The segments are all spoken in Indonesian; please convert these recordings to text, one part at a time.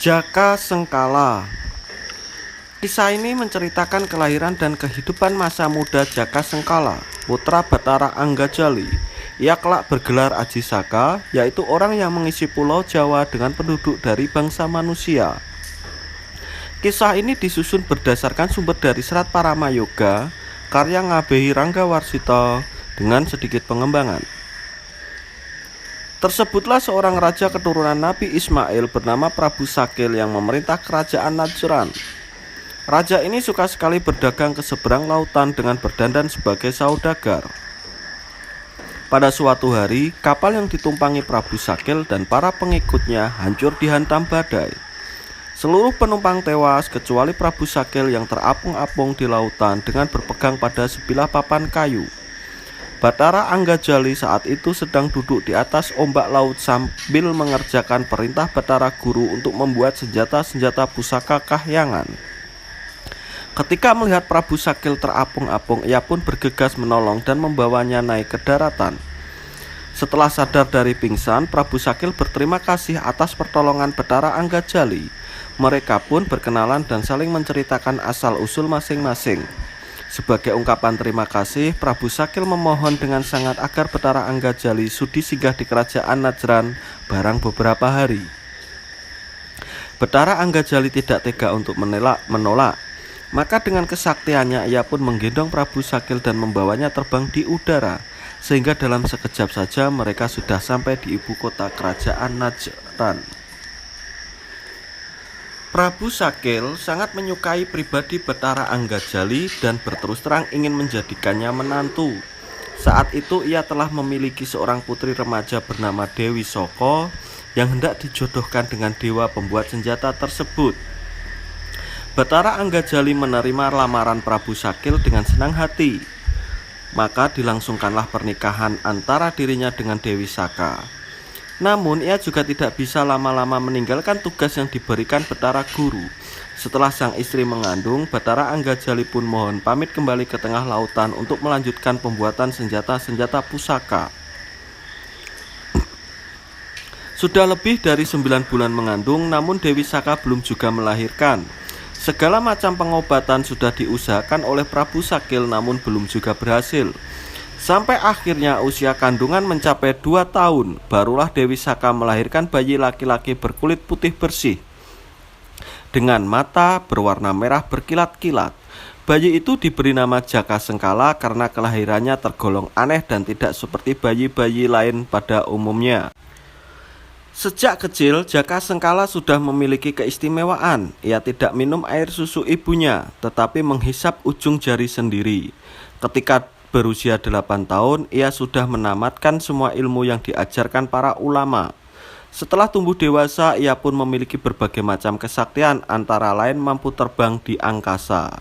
Jaka Sengkala. Kisah ini menceritakan kelahiran dan kehidupan masa muda Jaka Sengkala, putra Bathara Anggajali. Ia kelak bergelar Aji Saka, yaitu orang yang mengisi pulau Jawa dengan penduduk dari bangsa manusia. Kisah ini disusun berdasarkan sumber dari Serat Paramayoga, karya Ngabehi Ranggawarsita, dengan sedikit pengembangan. Tersebutlah seorang raja keturunan Nabi Ismail bernama Prabu Sakil yang memerintah kerajaan Najran. Raja ini suka sekali berdagang ke seberang lautan dengan berdandan sebagai saudagar. Pada suatu hari, kapal yang ditumpangi Prabu Sakil dan para pengikutnya hancur dihantam badai. Seluruh penumpang tewas kecuali Prabu Sakil yang terapung-apung di lautan dengan berpegang pada sebilah papan kayu. Bathara Anggajali saat itu sedang duduk di atas ombak laut sambil mengerjakan perintah Bathara Guru untuk membuat senjata-senjata pusaka kahyangan. Ketika melihat Prabu Sakil terapung-apung, ia pun bergegas menolong dan membawanya naik ke daratan. Setelah sadar dari pingsan, Prabu Sakil berterima kasih atas pertolongan Bathara Anggajali. Mereka pun berkenalan dan saling menceritakan asal-usul masing-masing. Sebagai ungkapan terima kasih, Prabu Sakil memohon dengan sangat agar Bathara Anggajali sudi singgah di kerajaan Najran barang beberapa hari. Bathara Anggajali tidak tega untuk menolak. Maka dengan kesaktiannya ia pun menggendong Prabu Sakil dan membawanya terbang di udara, sehingga dalam sekejap saja mereka sudah sampai di ibu kota kerajaan Najran. Prabu Sakil sangat menyukai pribadi Bathara Anggajali dan berterus terang ingin menjadikannya menantu. Saat itu ia telah memiliki seorang putri remaja bernama Dewi Saka yang hendak dijodohkan dengan dewa pembuat senjata tersebut. Bathara Anggajali menerima lamaran Prabu Sakil dengan senang hati. Maka dilangsungkanlah pernikahan antara dirinya dengan Dewi Saka. Namun ia juga tidak bisa lama-lama meninggalkan tugas yang diberikan Bathara Guru. Setelah sang istri mengandung, Bathara Anggajali pun mohon pamit kembali ke tengah lautan untuk melanjutkan pembuatan senjata-senjata pusaka. Sudah lebih dari 9 bulan mengandung, namun Dewi Saka belum juga melahirkan. Segala macam pengobatan sudah diusahakan oleh Prabu Sakil, namun belum juga berhasil. Sampai akhirnya usia kandungan mencapai 2 tahun, barulah Dewi Saka melahirkan bayi laki-laki berkulit putih bersih dengan mata berwarna merah berkilat-kilat. Bayi itu diberi nama Jaka Sengkala karena kelahirannya tergolong aneh dan tidak seperti bayi-bayi lain pada umumnya. Sejak kecil, Jaka Sengkala sudah memiliki keistimewaan. Ia tidak minum air susu ibunya, tetapi menghisap ujung jari sendiri. Ketika berusia 8 tahun, ia sudah menamatkan semua ilmu yang diajarkan para ulama. Setelah tumbuh dewasa, ia pun memiliki berbagai macam kesaktian, antara lain mampu terbang di angkasa.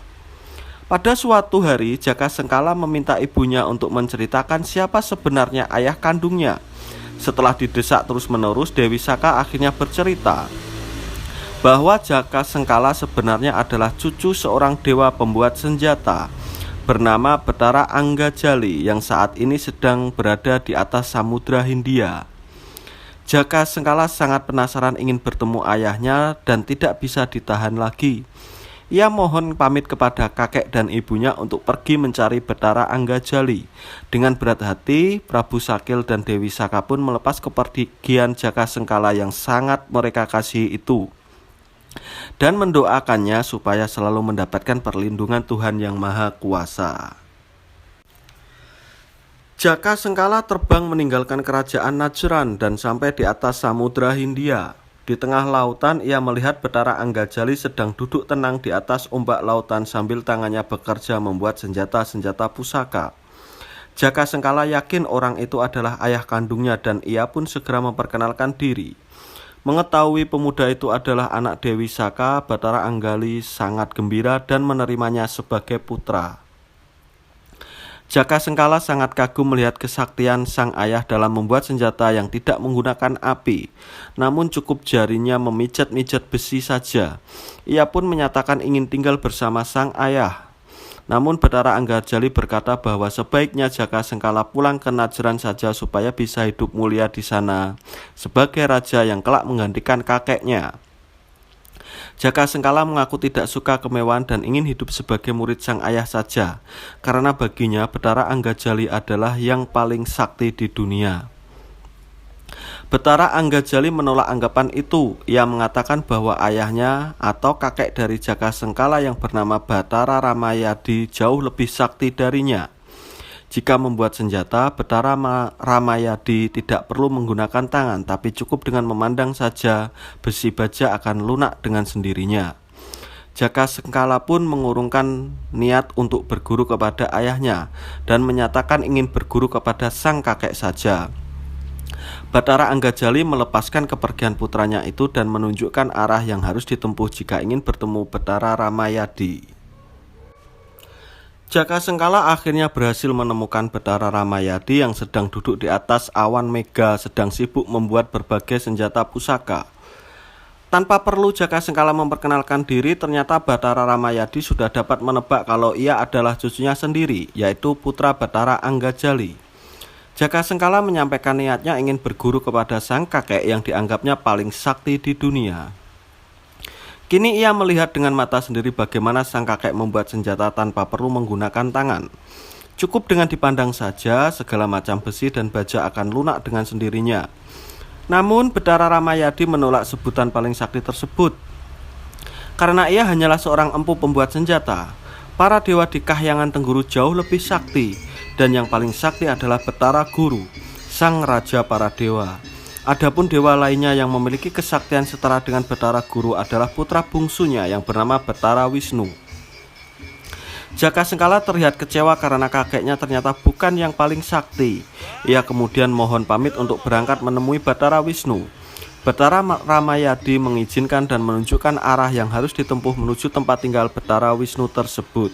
Pada suatu hari, Jaka Sengkala meminta ibunya untuk menceritakan siapa sebenarnya ayah kandungnya. Setelah didesak terus-menerus, Dewi Saka akhirnya bercerita bahwa Jaka Sengkala sebenarnya adalah cucu seorang dewa pembuat senjata bernama Bathara Anggajali yang saat ini sedang berada di atas Samudra Hindia. Jaka Sengkala sangat penasaran ingin bertemu ayahnya dan tidak bisa ditahan lagi. Ia mohon pamit kepada kakek dan ibunya untuk pergi mencari Bathara Anggajali. Dengan berat hati, Prabu Sakil dan Dewi Saka pun melepas kepergian Jaka Sengkala yang sangat mereka kasihi itu dan mendoakannya supaya selalu mendapatkan perlindungan Tuhan Yang Maha Kuasa. Jaka Sengkala terbang meninggalkan kerajaan Najran dan sampai di atas Samudra Hindia. Di tengah lautan ia melihat Bathara Anggajali sedang duduk tenang di atas ombak lautan sambil tangannya bekerja membuat senjata-senjata pusaka. Jaka Sengkala yakin orang itu adalah ayah kandungnya dan ia pun segera memperkenalkan diri. Mengetahui pemuda itu adalah anak Dewi Saka, Bathara Anggajali sangat gembira dan menerimanya sebagai putra. Jaka Sengkala sangat kagum melihat kesaktian sang ayah dalam membuat senjata yang tidak menggunakan api, namun cukup jarinya memijat-mijat besi saja. Ia pun menyatakan ingin tinggal bersama sang ayah. Namun Bathara Anggajali berkata bahwa sebaiknya Jaka Sengkala pulang ke Najran saja supaya bisa hidup mulia di sana sebagai raja yang kelak menggantikan kakeknya. Jaka Sengkala mengaku tidak suka kemewahan dan ingin hidup sebagai murid sang ayah saja, karena baginya Bathara Anggajali adalah yang paling sakti di dunia. Bathara Anggajali menolak anggapan itu. Ia mengatakan bahwa ayahnya atau kakek dari Jaka Sengkala yang bernama Bathara Ramayadi jauh lebih sakti darinya. Jika membuat senjata, Bathara Ramayadi tidak perlu menggunakan tangan, tapi cukup dengan memandang saja, besi baja akan lunak dengan sendirinya. Jaka Sengkala pun mengurungkan niat untuk berguru kepada ayahnya dan menyatakan ingin berguru kepada sang kakek saja. Bathara Anggajali melepaskan kepergian putranya itu dan menunjukkan arah yang harus ditempuh jika ingin bertemu Bathara Ramayadi. Jaka Sengkala akhirnya berhasil menemukan Bathara Ramayadi yang sedang duduk di atas awan mega, sedang sibuk membuat berbagai senjata pusaka. Tanpa perlu Jaka Sengkala memperkenalkan diri, ternyata Bathara Ramayadi sudah dapat menebak kalau ia adalah cucunya sendiri, yaitu putra Bathara Anggajali. Jaka Sengkala menyampaikan niatnya ingin berguru kepada sang kakek yang dianggapnya paling sakti di dunia. Kini ia melihat dengan mata sendiri bagaimana sang kakek membuat senjata tanpa perlu menggunakan tangan. Cukup dengan dipandang saja, segala macam besi dan baja akan lunak dengan sendirinya. Namun Bathara Ramayadi menolak sebutan paling sakti tersebut, karena ia hanyalah seorang empu pembuat senjata. Para dewa di Kahyangan Tengguru jauh lebih sakti, dan yang paling sakti adalah Bathara Guru, sang raja para dewa. Adapun dewa lainnya yang memiliki kesaktian setara dengan Bathara Guru adalah putra bungsunya yang bernama Bathara Wisnu. Jaka Sengkala terlihat kecewa karena kakeknya ternyata bukan yang paling sakti. Ia kemudian mohon pamit untuk berangkat menemui Bathara Wisnu. Bathara Ramayadi mengizinkan dan menunjukkan arah yang harus ditempuh menuju tempat tinggal Bathara Wisnu tersebut.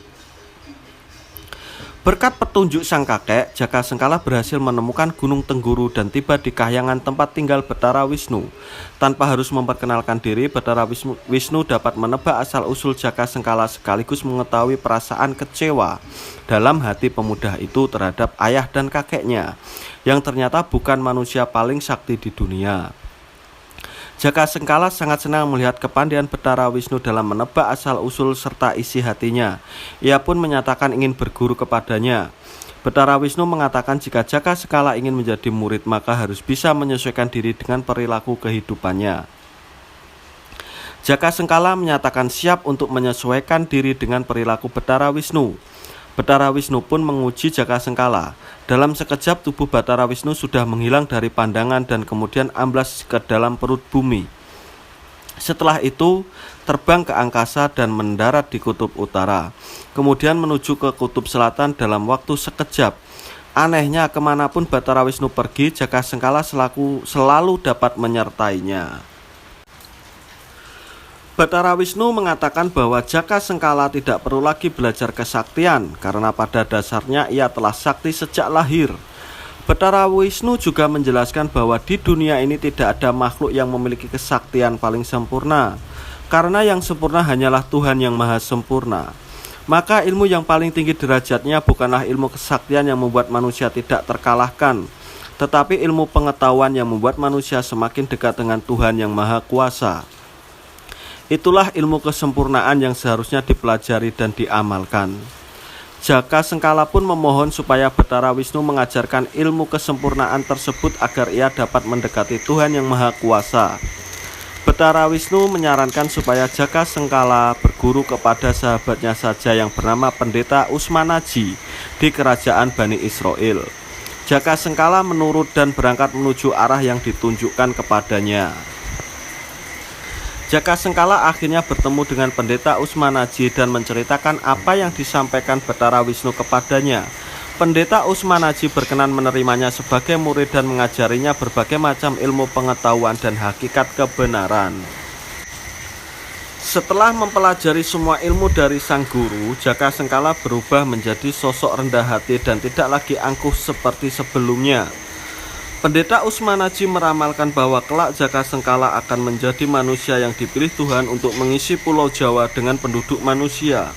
Berkat petunjuk sang kakek, Jaka Sengkala berhasil menemukan Gunung Tengguru dan tiba di Kahyangan tempat tinggal Bathara Wisnu. Tanpa harus memperkenalkan diri, Bathara Wisnu dapat menebak asal-usul Jaka Sengkala sekaligus mengetahui perasaan kecewa dalam hati pemuda itu terhadap ayah dan kakeknya, yang ternyata bukan manusia paling sakti di dunia. Jaka Sengkala sangat senang melihat kepandaian Bathara Wisnu dalam menebak asal-usul serta isi hatinya. Ia pun menyatakan ingin berguru kepadanya. Bathara Wisnu mengatakan jika Jaka Sengkala ingin menjadi murid maka harus bisa menyesuaikan diri dengan perilaku kehidupannya. Jaka Sengkala menyatakan siap untuk menyesuaikan diri dengan perilaku Bathara Wisnu. Bathara Wisnu pun menguji Jaka Sengkala. Dalam sekejap tubuh Bathara Wisnu sudah menghilang dari pandangan dan kemudian amblas ke dalam perut bumi. Setelah itu terbang ke angkasa dan mendarat di kutub utara, kemudian menuju ke kutub selatan dalam waktu sekejap. Anehnya kemanapun Bathara Wisnu pergi, Jaka Sengkala selalu dapat menyertainya. Bathara Wisnu mengatakan bahwa Jaka Sengkala tidak perlu lagi belajar kesaktian karena pada dasarnya ia telah sakti sejak lahir. Bathara Wisnu juga menjelaskan bahwa di dunia ini tidak ada makhluk yang memiliki kesaktian paling sempurna, karena yang sempurna hanyalah Tuhan yang maha sempurna. Maka ilmu yang paling tinggi derajatnya bukanlah ilmu kesaktian yang membuat manusia tidak terkalahkan, tetapi ilmu pengetahuan yang membuat manusia semakin dekat dengan Tuhan yang maha kuasa. Itulah ilmu kesempurnaan yang seharusnya dipelajari dan diamalkan. Jaka Sengkala pun memohon supaya Bathara Wisnu mengajarkan ilmu kesempurnaan tersebut agar ia dapat mendekati Tuhan yang Maha Kuasa. Bathara Wisnu menyarankan supaya Jaka Sengkala berguru kepada sahabatnya saja yang bernama Pendeta Usmanaji di kerajaan Bani Israel. Jaka Sengkala menurut dan berangkat menuju arah yang ditunjukkan kepadanya. Jaka Sengkala akhirnya bertemu dengan Pendeta Usmanaji dan menceritakan apa yang disampaikan Bathara Wisnu kepadanya. Pendeta Usmanaji berkenan menerimanya sebagai murid dan mengajarinya berbagai macam ilmu pengetahuan dan hakikat kebenaran. Setelah mempelajari semua ilmu dari sang guru, Jaka Sengkala berubah menjadi sosok rendah hati dan tidak lagi angkuh seperti sebelumnya. Pendeta Usmanaji meramalkan bahwa kelak Jaka Sengkala akan menjadi manusia yang dipilih Tuhan untuk mengisi Pulau Jawa dengan penduduk manusia.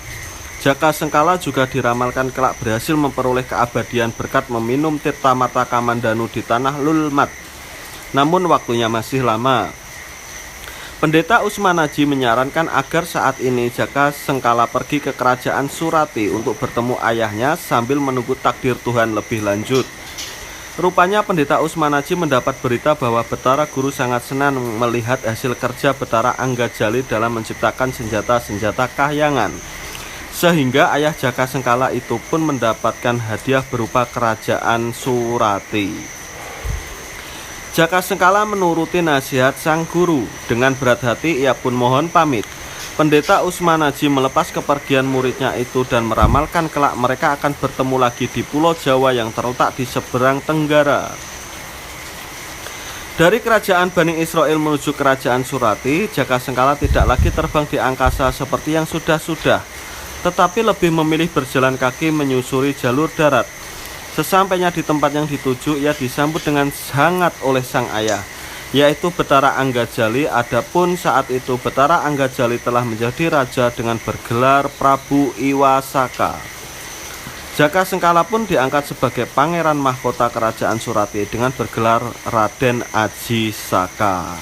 Jaka Sengkala juga diramalkan kelak berhasil memperoleh keabadian berkat meminum tirta mata Kamandanu di tanah Lulmat. Namun waktunya masih lama. Pendeta Usmanaji menyarankan agar saat ini Jaka Sengkala pergi ke kerajaan Surati untuk bertemu ayahnya sambil menunggu takdir Tuhan lebih lanjut. Rupanya Pendeta Usmanaji mendapat berita bahwa Betara Guru sangat senang melihat hasil kerja Betara Anggajali dalam menciptakan senjata-senjata kahyangan. Sehingga ayah Jaka Sengkala itu pun mendapatkan hadiah berupa kerajaan Surati. Jaka Sengkala menuruti nasihat sang guru. Dengan berat hati ia pun mohon pamit. Pendeta Usmanaji melepas kepergian muridnya itu dan meramalkan kelak mereka akan bertemu lagi di Pulau Jawa yang terletak di seberang tenggara. Dari kerajaan Bani Israel menuju kerajaan Surati, Jaka Sengkala tidak lagi terbang di angkasa seperti yang sudah-sudah, tetapi lebih memilih berjalan kaki menyusuri jalur darat. Sesampainya di tempat yang dituju, ia disambut dengan hangat oleh sang ayah, yaitu Betara Anggajali. Adapun saat itu Betara Anggajali telah menjadi raja dengan bergelar Prabu Iwasaka. Jaka Sengkala pun diangkat sebagai pangeran mahkota kerajaan Surati dengan bergelar Raden Aji Saka.